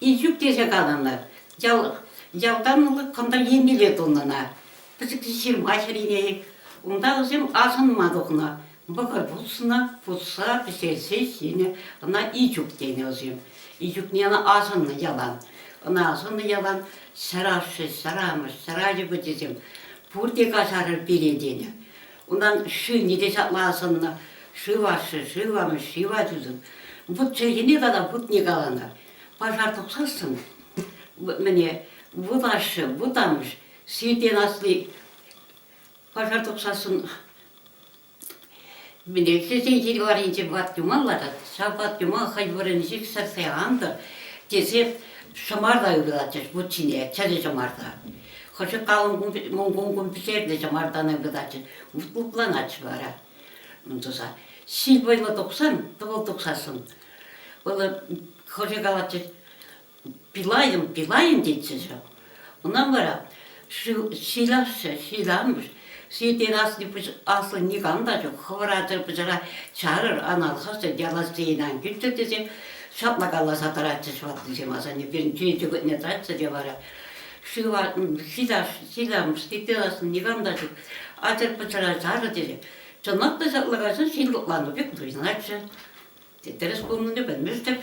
İcük dese kadınlar. Yaldanlık kanda yenilet onlara. Bizi kişirim aşırı onda bizim asınmadıkına. Bakar putsa pişerse yine ona icük deniyoruz. İcük niye asınlı yalan. Ona asınlı yalan saraşı, saramış, sarayı bu dizim. Burada kaçarır bilediğini. Ondan şu nide satmasınlar. Şu varmış, şu var düzüm. Bu çeyini kadar bu ne kalanlar. Başardık sarsın. Bu taşı, bu damış. Siyden aslı başardık sarsın. Sizin yıl var ince bat yumallara. Şabat yumal hayvanıcık sarsayandı. Dese şamarda yürüdü bu çineye, çazı şamarda. Hoca kalın gün pişerdi şamardan yürüdü. Mutluluklan aç bara. Muntusa. Sil boyla 90, doğal 90'sın. Böyle hoca kalatçı pilayım diyeceğiz. Ondan sonra şu silamış. Siyden aslı nikanda çok hıvıratır bıcıra çağırır anal hasta yalasıyla güttü diyeceğim. Şaplak Allah satar açış var diyeceğim aslında birinci ne tartsa diye var. Şu var silamış siyden aslı nikanda çok açır bıcıra çağırır diyeceğim. Çanak da şaplak açın siluklandı pek duyun açın. Teres konunu ben müstep